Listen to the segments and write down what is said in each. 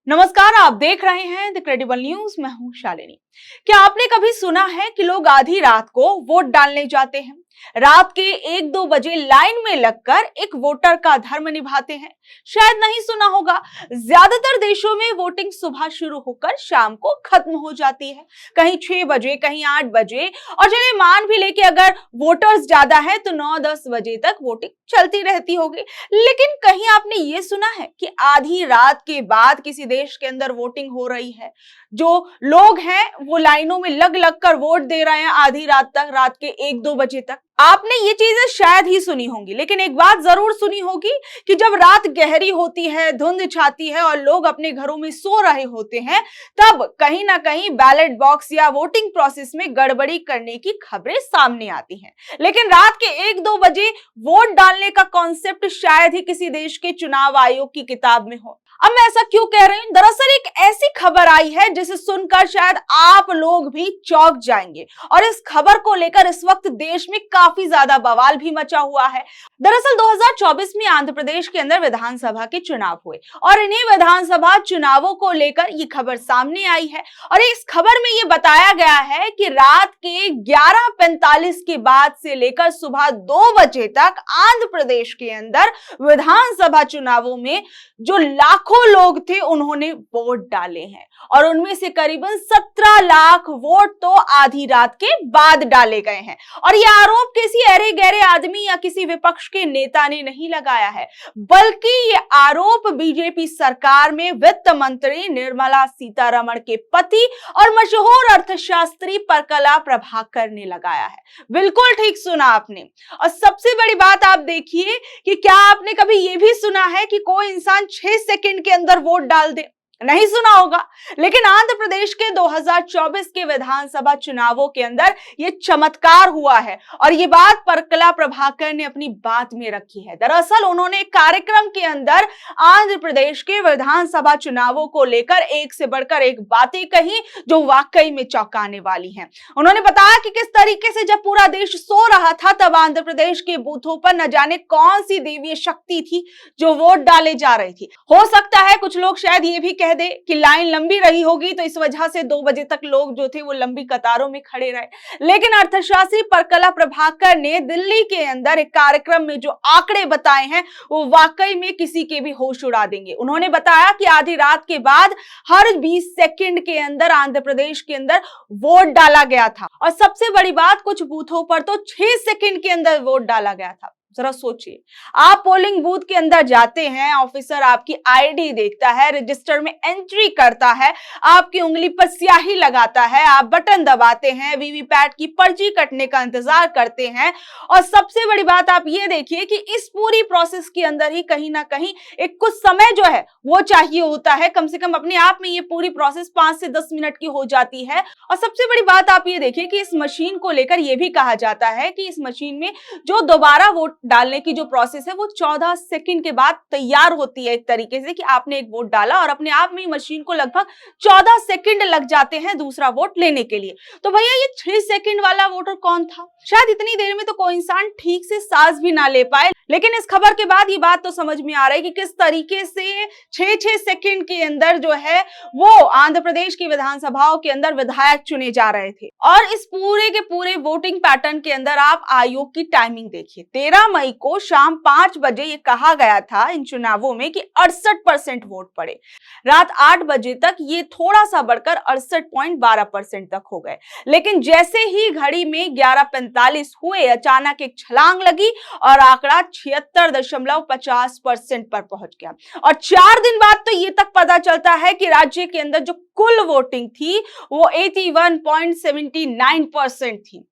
नमस्कार, आप देख रहे हैं द क्रेडिबल न्यूज। मैं हूं शालिनी। क्या आपने कभी सुना है कि लोग आधी रात को वोट डालने जाते हैं? रात के 1-2 बजे लाइन में लगकर एक वोटर का धर्म निभाते हैं। शायद नहीं सुना होगा, ज्यादातर देशों में वोटिंग सुबह शुरू होकर शाम को खत्म हो जाती है। कहीं 6 बजे, कहीं 8 बजे, और चलिए मान भी ले कि अगर वोटर्स ज्यादा है तो 9-10 बजे तक वोटिंग चलती रहती होगी। लेकिन कहीं आपने ये सुना है कि आधी रात के बाद किसी देश के अंदर वोटिंग हो रही है? जो लोग हैं वो लाइनों में लग लग कर वोट दे रहे हैं आधी रात तक, रात के 1-2 बजे तक। आपने ये चीजें शायद ही सुनी होंगी, लेकिन एक बात जरूर सुनी होगी कि जब रात गहरी होती है, धुंध छाती है और लोग अपने घरों में सो रहे होते हैं, तब कहीं ना कहीं बैलेट बॉक्स या वोटिंग प्रोसेस में गड़बड़ी करने की खबरें सामने आती हैं। लेकिन रात के 1-2 बजे वोट डालने का कॉन्सेप्ट शायद ही किसी देश के चुनाव आयोग की किताब में हो। अब मैं ऐसा क्यों कह रही हूं? दरअसल एक ऐसी खबर आई है जिसे सुनकर शायद आप लोग भी चौंक जाएंगे, और इस खबर को लेकर इस वक्त देश में काफी ज्यादा बवाल भी मचा हुआ है। दरअसल 2024 में आंध्र प्रदेश के अंदर विधानसभा के चुनाव हुए, और इन्हीं विधानसभा चुनावों को लेकर ये खबर सामने आई है। और इस खबर में ये बताया गया है कि रात के 11:45 के बाद से लेकर सुबह 2 बजे तक आंध्र प्रदेश के अंदर विधानसभा चुनावों में जो लाखों लोग थे उन्होंने वोट डाले हैं, और उनमें से करीबन 17 लाख वोट तो आधी रात के बाद डाले गए हैं। और यह आरोप किसी अरे गहरे आदमी या किसी विपक्ष के नेता ने नहीं लगाया है, बल्कि ये आरोप बीजेपी सरकार में वित्त मंत्री निर्मला सीतारमण के पति और मशहूर अर्थशास्त्री परकला प्रभाकर ने लगाया है। बिल्कुल ठीक सुना आपने। और सबसे बड़ी बात आप देखिए कि क्या आपने कभी यह भी सुना है कि कोई इंसान 6 सेकंड के अंदर वोट डाल दे? नहीं सुना होगा। लेकिन आंध्र प्रदेश के 2024 के विधानसभा चुनावों के अंदर यह चमत्कार हुआ है, और ये बात परकला प्रभाकर ने अपनी बात में रखी है। दरअसल उन्होंने एक कार्यक्रम के अंदर आंध्र प्रदेश के विधानसभा चुनावों को लेकर एक से बढ़कर एक बातें कही जो वाकई में चौंकाने वाली हैं। उन्होंने बताया कि किस तरीके से जब पूरा देश सो रहा था तब आंध्र प्रदेश के बूथों पर न जाने कौन सी देवीय शक्ति थी जो वोट डाले जा रही थी। हो सकता है कुछ लोग शायद ये भी कह दे कि लाइन लंबी रही होगी तो इस वजह से 2 बजे तक लोग जो थे वो लंबी कतारों में खड़े रहे। लेकिन अर्थशास्त्री परकला प्रभाकर ने दिल्ली के अंदर एक कार्यक्रम में जो आंकड़े बताए हैं वो वाकई में किसी के भी होश उड़ा देंगे। उन्होंने बताया कि आधी रात के बाद हर 20 सेकंड के अंदर आंध्र प्रदेश के अंदर वोट डाला गया था, और सबसे बड़ी बात कुछ बूथों पर तो 6 सेकंड के अंदर वोट डाला गया था। जरा सोचिए, आप पोलिंग बूथ के अंदर जाते हैं, ऑफिसर आपकी आईडी देखता है, रजिस्टर में एंट्री करता है, आपकी उंगली पर स्याही लगाता है, आप बटन दबाते हैं, वीवीपैट की पर्ची कटने का इंतजार करते हैं। और सबसे बड़ी बात आप ये देखिए कि इस पूरी प्रोसेस के अंदर ही कहीं ना कहीं एक कुछ समय जो है वो चाहिए होता है। कम से कम अपने आप में ये पूरी प्रोसेस 5 से 10 मिनट की हो जाती है। और सबसे बड़ी बात आप ये देखिए कि इस मशीन को लेकर यह भी कहा जाता है कि इस मशीन में जो दोबारा वोट डालने की जो प्रोसेस है वो 14 सेकंड के बाद तैयार होती है, एक तरीके से कि आपने एक वोट डाला और अपने आप में मशीन को लगभग 14 सेकंड लग जाते हैं दूसरा वोट लेने के लिए। तो भैया ये 6 सेकंड वाला वोटर कौन था? शायद इतनी देर में तो कोई इंसान ठीक से सांस भी ना ले पाए। लेकिन इस खबर के बाद ये बात तो समझ में आ रही है कि किस तरीके से 6-6 सेकंड के अंदर जो है वो आंध्र प्रदेश की विधानसभाओं के अंदर विधायक चुने जा रहे थे। और इस पूरे के पूरे वोटिंग पैटर्न के अंदर आप आयोग की टाइमिंग देखिए। 13 मई को शाम 5 बजे ये कहा गया था इन चुनावों में कि 68% वोट पड़े। रात 8 बजे तक ये थोड़ा सा बढ़कर 68.12% तक हो गए। लेकिन जैसे ही घड़ी में 11:45 हुए, अचानक एक छलांग लगी और आंकड़ा 76.50% पर पहुंच गया। और 4 दिन बाद तो ये तक पता चलता है कि राज्य के अंदर जो कुल वोटिंग थी वो 81.79% थी।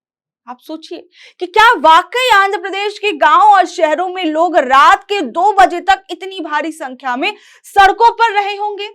आप सोचिए कि क्या वाकई आंध्र प्रदेश के गांव और शहरों में लोग रात के 2 बजे तक इतनी भारी संख्या में सड़कों पर रहे होंगे?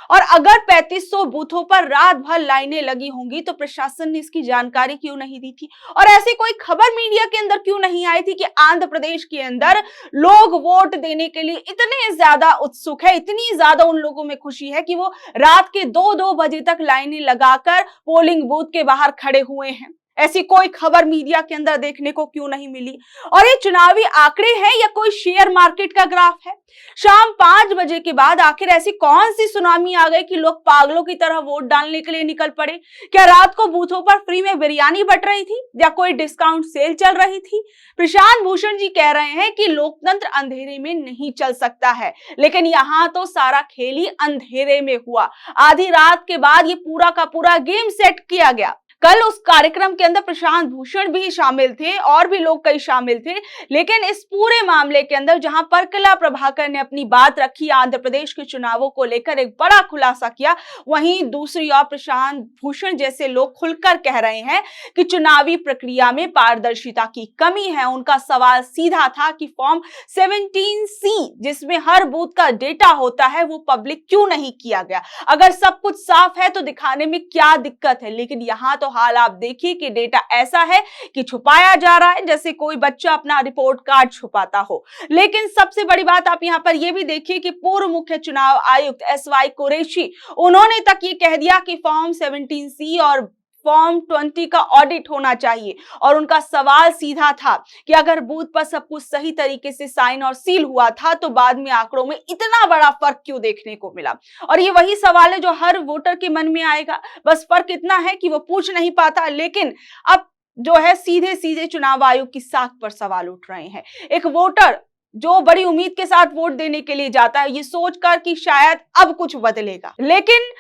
और अगर 3500 बूथों पर रात भर लाइनें लगी होंगी तो प्रशासन ने इसकी जानकारी क्यों नहीं दी थी? और ऐसी कोई खबर मीडिया के अंदर क्यों नहीं आई थी कि आंध्र प्रदेश के अंदर लोग वोट देने के लिए इतने ज्यादा उत्सुक है, इतनी ज्यादा उन लोगों में खुशी है कि वो रात के 2-2 बजे तक लाइनें लगाकर पोलिंग बूथ के बाहर खड़े हुए हैं? ऐसी कोई खबर मीडिया के अंदर देखने को क्यों नहीं मिली? और ये चुनावी आंकड़े हैं या कोई शेयर मार्केट का ग्राफ है? शाम 5 बजे के बाद आखिर ऐसी कौन सी सुनामी आ गई कि लोग पागलों की तरह वोट डालने के लिए निकल पड़े? क्या रात को बूथों पर फ्री में बिरयानी बट रही थी या कोई डिस्काउंट सेल चल रही थी? प्रशांत भूषण जी कह रहे हैं कि लोकतंत्र अंधेरे में नहीं चल सकता है, लेकिन यहाँ तो सारा खेल ही अंधेरे में हुआ। आधी रात के बाद ये पूरा का पूरा गेम सेट किया गया। कल उस कार्यक्रम के अंदर प्रशांत भूषण भी शामिल थे और भी लोग कई शामिल थे, लेकिन इस पूरे मामले के अंदर जहां परकला प्रभाकर ने अपनी बात रखी, आंध्र प्रदेश के चुनावों को लेकर एक बड़ा खुलासा किया, वहीं दूसरी ओर प्रशांत भूषण जैसे लोग खुलकर कह रहे हैं कि चुनावी प्रक्रिया में पारदर्शिता की कमी है। उनका सवाल सीधा था कि फॉर्म 17C जिसमें हर बूथ का डेटा होता है वो पब्लिक क्यों नहीं किया गया? अगर सब कुछ साफ है तो दिखाने में क्या दिक्कत है? लेकिन यहाँ तो हाल आप देखिए कि डेटा ऐसा है कि छुपाया जा रहा है, जैसे कोई बच्चा अपना रिपोर्ट कार्ड छुपाता हो। लेकिन सबसे बड़ी बात आप यहां पर यह भी देखिए कि पूर्व मुख्य चुनाव आयुक्त SY कुरैशी, उन्होंने तक ये कह दिया कि फॉर्म 17C और फॉर्म 20 का ऑडिट होना चाहिए। और उनका सवाल सीधा था कि अगर बूथ पर सब कुछ सही तरीके से साइन और सील हुआ था तो बाद में आंकड़ों में इतना बड़ा फर्क क्यों देखने को मिला? और ये वही सवाल है जो हर वोटर के मन में आएगा। बस फर्क इतना है कि वो पूछ नहीं पाता, लेकिन अब जो है सीधे सीधे चुनाव आयोग की साख पर सवाल उठ रहे हैं। एक वोटर जो बड़ी उम्मीद के साथ वोट देने के लिए जाता है, ये सोचकर कि शायद अब कुछ बदलेगा, लेकिन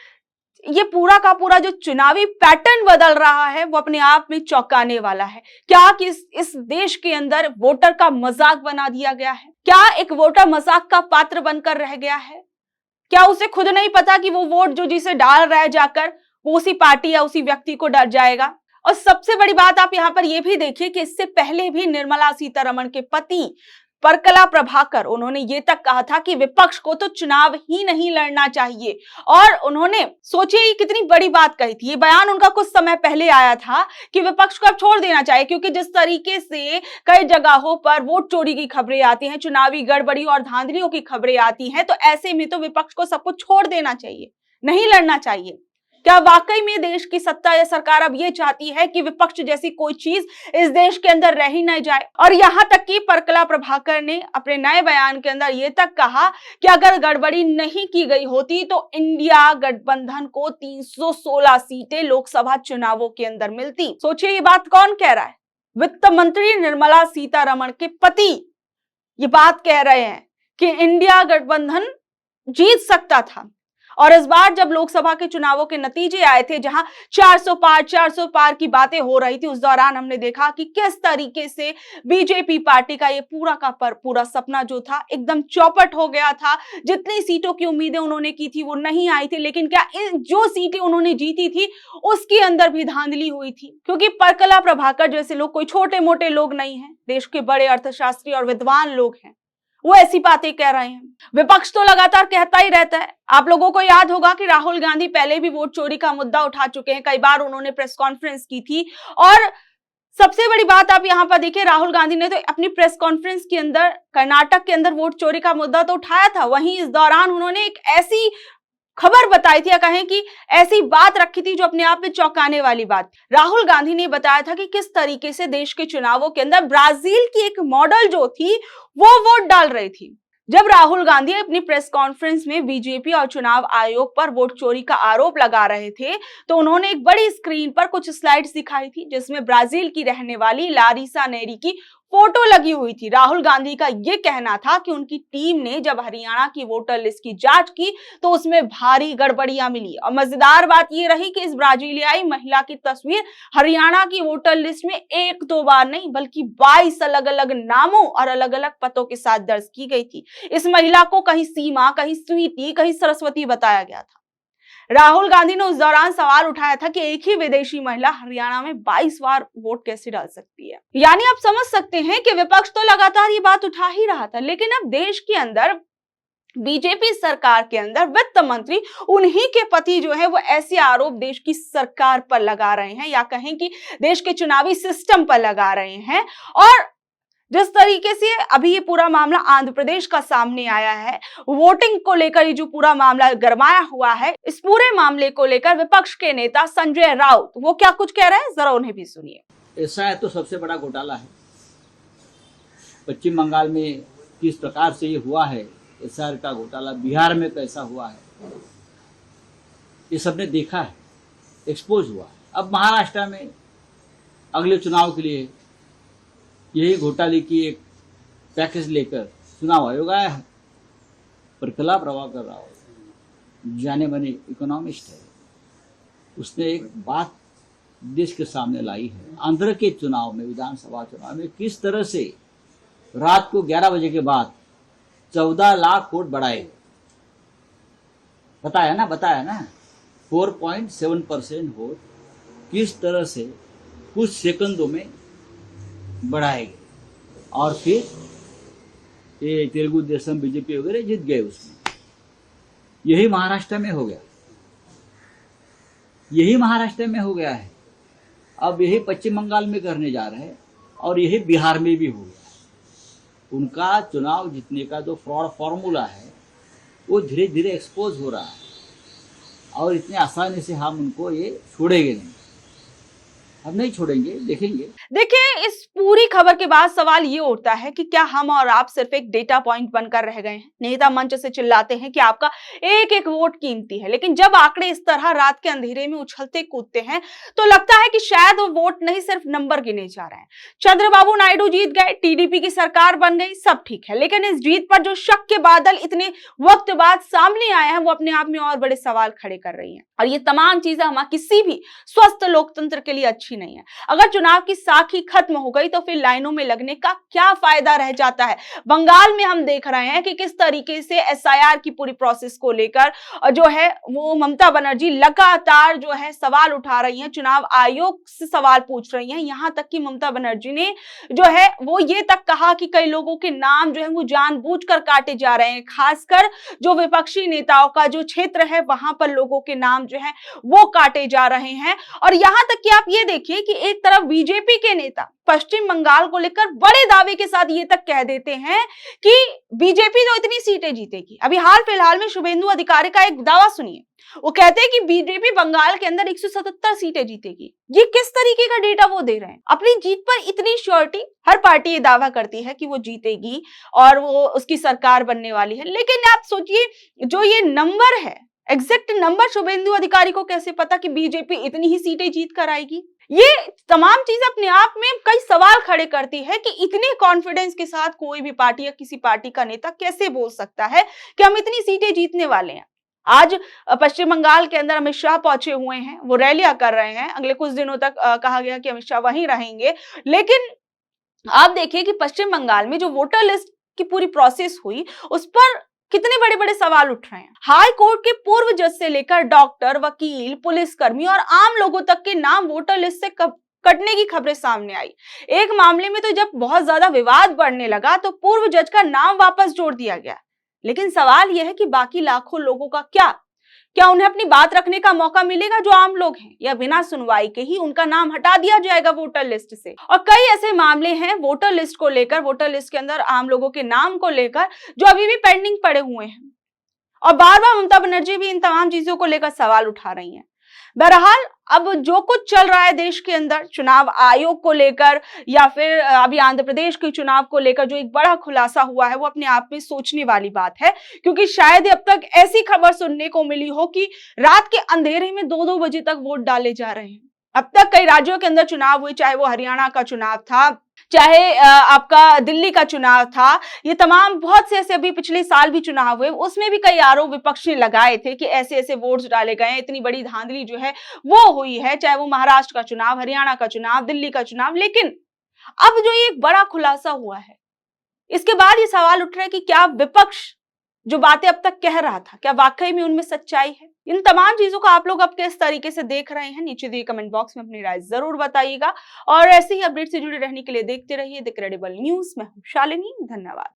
ये पूरा का पूरा जो चुनावी पैटर्न बदल रहा है वो अपने आप में चौंकाने वाला है। क्या कि इस देश के अंदर वोटर का मजाक बना दिया गया है? क्या एक वोटर मजाक का पात्र बनकर रह गया है? क्या उसे खुद नहीं पता कि वो वोट जो जिसे डाल रहा है जाकर वो उसी पार्टी या उसी व्यक्ति को डर जाएगा? और सबसे बड़ी बात आप यहाँ पर यह भी देखिए कि इससे पहले भी निर्मला सीतारमण के पति परकला प्रभाकर, उन्होंने ये तक कहा था कि विपक्ष को तो चुनाव ही नहीं लड़ना चाहिए। और उन्होंने सोचिए ये कितनी बड़ी बात कही थी। ये बयान उनका कुछ समय पहले आया था कि विपक्ष को अब छोड़ देना चाहिए, क्योंकि जिस तरीके से कई जगहों पर वोट चोरी की खबरें आती हैं, चुनावी गड़बड़ी और धांधलियों की खबरें आती हैं, तो ऐसे में तो विपक्ष को सब कुछ छोड़ देना चाहिए, नहीं लड़ना चाहिए। क्या वाकई में देश की सत्ता या सरकार अब ये चाहती है कि विपक्ष जैसी कोई चीज इस देश के अंदर रह ही न जाए? और यहां तक कि परकला प्रभाकर ने अपने नए बयान के अंदर ये तक कहा कि अगर गड़बड़ी नहीं की गई होती तो इंडिया गठबंधन को 316 सीटें लोकसभा चुनावों के अंदर मिलती। सोचिए ये बात कौन कह रहा है? वित्त मंत्री निर्मला सीतारमण के पति ये बात कह रहे हैं कि इंडिया गठबंधन जीत सकता था। और इस बार जब लोकसभा के चुनावों के नतीजे आए थे, जहां 400 पार की बातें हो रही थी, उस दौरान हमने देखा कि किस तरीके से बीजेपी पार्टी का ये पूरा का पूरा सपना जो था एकदम चौपट हो गया था। जितनी सीटों की उम्मीदें उन्होंने की थी वो नहीं आई थी, लेकिन क्या जो सीटें उन्होंने जीती थी उसके अंदर भी धांधली हुई थी, क्योंकि परकला प्रभाकर जैसे लोग कोई छोटे मोटे लोग नहीं है, देश के बड़े अर्थशास्त्री और विद्वान लोग हैं, वो ऐसी बातें कह रहे हैं। विपक्ष तो लगातार कहता ही रहता है। आप लोगों को याद होगा कि राहुल गांधी पहले भी वोट चोरी का मुद्दा उठा चुके हैं, कई बार उन्होंने प्रेस कॉन्फ्रेंस की थी। और सबसे बड़ी बात आप यहाँ पर देखिए, राहुल गांधी ने तो अपनी प्रेस कॉन्फ्रेंस के अंदर कर्नाटक के अंदर वोट चोरी का मुद्दा तो उठाया था, वहीं इस दौरान उन्होंने एक ऐसी खबर बताई थी या कहें कि ऐसी बात रखी थी जो अपने आप में चौंकाने वाली बात। राहुल गांधी ने बताया था कि किस तरीके से देश के चुनावों के अंदर ब्राजील की एक मॉडल जो थी वो वोट डाल रही थी। जब राहुल गांधी अपनी प्रेस कॉन्फ्रेंस में बीजेपी और चुनाव आयोग पर वोट चोरी का आरोप लगा रहे थे, तो उन्होंने एक बड़ी स्क्रीन पर कुछ स्लाइड्स दिखाई थी जिसमें ब्राजील की रहने वाली लारिसा नेरी की फोटो लगी हुई थी। राहुल गांधी का यह कहना था कि उनकी टीम ने जब हरियाणा की वोटर लिस्ट की जांच की तो उसमें भारी गड़बड़ियां मिली। और मजेदार बात यह रही कि इस ब्राजीलियाई महिला की तस्वीर हरियाणा की वोटर लिस्ट में 1-2 बार नहीं बल्कि 22 अलग अलग नामों और अलग अलग पतों के साथ दर्ज की गई थी। इस महिला को कहीं सीमा, कहीं स्वीटी, कहीं सरस्वती बताया गया था। राहुल गांधी ने उस दौरान सवाल उठाया था कि एक ही विदेशी महिला हरियाणा में 22 बार वोट कैसे डाल सकती है। यानी आप समझ सकते हैं कि विपक्ष तो लगातार ये बात उठा ही रहा था, लेकिन अब देश के अंदर बीजेपी सरकार के अंदर वित्त मंत्री उन्हीं के पति जो है वो ऐसे आरोप देश की सरकार पर लगा रहे हैं, या कहें कि देश के चुनावी सिस्टम पर लगा रहे हैं। और जिस तरीके से अभी ये पूरा मामला आंध्र प्रदेश का सामने आया है, वोटिंग को लेकर ये जो पूरा मामला गरमाया हुआ है, इस पूरे मामले को लेकर विपक्ष के नेता संजय राउत वो क्या कुछ कह रहे हैं, जरा उन्हें भी सुनिए। ऐसा है तो सबसे बड़ा घोटाला है। पश्चिम बंगाल में किस प्रकार से ये हुआ है, एसआईआर का घोटाला बिहार में कैसा हुआ है, ये सबने देखा है, एक्सपोज हुआ है। अब महाराष्ट्र में अगले चुनाव के लिए यही घोटाले की एक पैकेज लेकर चुनाव आयोग आया है। प्रकला प्रभाकर राव जाने माने इकोनॉमिस्ट है, उसने एक बात देश के सामने लाई है। आंध्र के चुनाव में, विधानसभा चुनाव में किस तरह से रात को 11 बजे के बाद 14 लाख वोट बढ़ाए, बताया ना 4.7% वोट किस तरह से कुछ सेकंडों में बढ़ाए गए और फिर ये तेलुगु देशम बीजेपी वगैरह जीत गए उसमें। यही महाराष्ट्र में हो गया, यही महाराष्ट्र में हो गया है। अब यही पश्चिम बंगाल में करने जा रहे हैं और यही बिहार में भी हो गया। उनका चुनाव जीतने का जो फ्रॉड फॉर्मूला है वो धीरे धीरे एक्सपोज हो रहा है और इतने आसानी से हम उनको ये छोड़ेंगे नहीं, हम नहीं छोड़ेंगे, देखेंगे। देखिए, इस पूरी खबर के बाद सवाल ये उठता है कि क्या हम और आप सिर्फ एक डेटा पॉइंट बनकर रह गए हैं। नेता मंच से चिल्लाते हैं कि आपका एक एक वोट कीमती है, लेकिन जब आंकड़े इस तरह रात के अंधेरे में उछलते कूदते हैं तो लगता है कि शायद वो वोट नहीं, सिर्फ नंबर गिने जा रहे हैं। चंद्रबाबू नायडू जीत गए, टीडीपी की सरकार बन गई, सब ठीक है, लेकिन इस जीत पर जो शक के बादल इतने वक्त बाद सामने आए हैं वो अपने आप में और बड़े सवाल खड़े कर रही है। और ये तमाम चीजें हमारे किसी भी स्वस्थ लोकतंत्र के लिए अच्छी नहीं है। अगर चुनाव की साख ही खत्म हो गई तो फिर लाइनों में लगने का क्या फायदा रह जाता है। बंगाल में हम देख रहे हैं कि किस तरीके से एसआईआर की पूरी प्रोसेस को लेकर जो है वो ममता बनर्जी लगातार जो है सवाल उठा रही हैं, चुनाव आयोग से सवाल पूछ रही हैं। यहां तक कि ममता बनर्जी ने जो है वो ये तक कहा कि कई लोगों के नाम जो है वो जानबूझकर काटे जा रहे हैं, खासकर जो विपक्षी नेताओं का जो क्षेत्र है वहां पर लोगों के नाम जो है वो काटे जा रहे हैं। और यहां तक कि आप ये देखिए कि एक तरफ बीजेपी के नेता पश्चिम बंगाल को लेकर बड़े दावे के साथ ये तक कह देते हैं कि बीजेपी तो इतनी सीटें जीतेगी। अभी हाल फिलहाल में शुभेंदु अधिकारी का एक दावा सुनिए, वो कहते हैं कि बीजेपी बंगाल के अंदर 177 सीटें जीतेगी। ये किस तरीके का डेटा वो दे रहे हैं? अपनी जीत पर इतनी श्योरिटी, हर पार्टी ये दावा करती है कि वो जीतेगी और वो उसकी सरकार बनने वाली है, लेकिन आप सोचिए जो ये नंबर है, एग्जैक्ट नंबर शुभेंदु अधिकारी को कैसे पता कि बीजेपी इतनी ही सीटें जीत कर आएगी? ये तमाम चीजें अपने आप में कई सवाल खड़े करती है कि इतने कॉन्फिडेंस के साथ कोई भी पार्टी या किसी पार्टी का नेता कैसे बोल सकता है कि हम इतनी सीटें जीतने वाले हैं। आज पश्चिम बंगाल के अंदर अमित शाह पहुंचे हुए हैं, वो रैलियां कर रहे हैं। अगले कुछ दिनों तक कहा गया कि अमित शाह वहीं रहेंगे, लेकिन आप देखिए कि पश्चिम बंगाल में जो वोटर लिस्ट की पूरी प्रोसेस हुई उस पर कितने बड़े बड़े सवाल उठ रहे हैं। हाई कोर्ट के पूर्व जज से लेकर डॉक्टर, वकील, पुलिसकर्मी और आम लोगों तक के नाम वोटर लिस्ट से कटने की खबरें सामने आई। एक मामले में तो जब बहुत ज्यादा विवाद बढ़ने लगा तो पूर्व जज का नाम वापस जोड़ दिया गया। लेकिन सवाल यह है कि बाकी लाखों लोगों का क्या उन्हें अपनी बात रखने का मौका मिलेगा जो आम लोग हैं, या बिना सुनवाई के ही उनका नाम हटा दिया जाएगा वोटर लिस्ट से? और कई ऐसे मामले हैं वोटर लिस्ट को लेकर, वोटर लिस्ट के अंदर आम लोगों के नाम को लेकर जो अभी भी पेंडिंग पड़े हुए हैं और बार बार ममता बनर्जी भी इन तमाम चीजों को लेकर सवाल उठा रही हैं। बहरहाल अब जो कुछ चल रहा है देश के अंदर चुनाव आयोग को लेकर या फिर अभी आंध्र प्रदेश के चुनाव को लेकर जो एक बड़ा खुलासा हुआ है वो अपने आप में सोचने वाली बात है, क्योंकि शायद अब तक ऐसी खबर सुनने को मिली हो कि रात के अंधेरे में 2-2 बजे तक वोट डाले जा रहे हैं। अब तक कई राज्यों के अंदर चुनाव हुए, चाहे वो हरियाणा का चुनाव था, चाहे आपका दिल्ली का चुनाव था, ये तमाम बहुत से ऐसे अभी पिछले साल भी चुनाव हुए, उसमें भी कई आरोप विपक्ष ने लगाए थे कि ऐसे ऐसे वोट्स डाले गए, इतनी बड़ी धांधली जो है वो हुई है, चाहे वो महाराष्ट्र का चुनाव, हरियाणा का चुनाव, दिल्ली का चुनाव। लेकिन अब जो ये एक बड़ा खुलासा हुआ है, इसके बाद ये सवाल उठ रहा है कि क्या विपक्ष जो बातें अब तक कह रहा था क्या वाकई में उनमें सच्चाई है? इन तमाम चीजों को आप लोग अब किस तरीके से देख रहे हैं, नीचे दिए कमेंट बॉक्स में अपनी राय जरूर बताइएगा। और ऐसे ही अपडेट से जुड़े रहने के लिए देखते रहिए द क्रेडिबल न्यूज। मैं हूं शालिनी, धन्यवाद।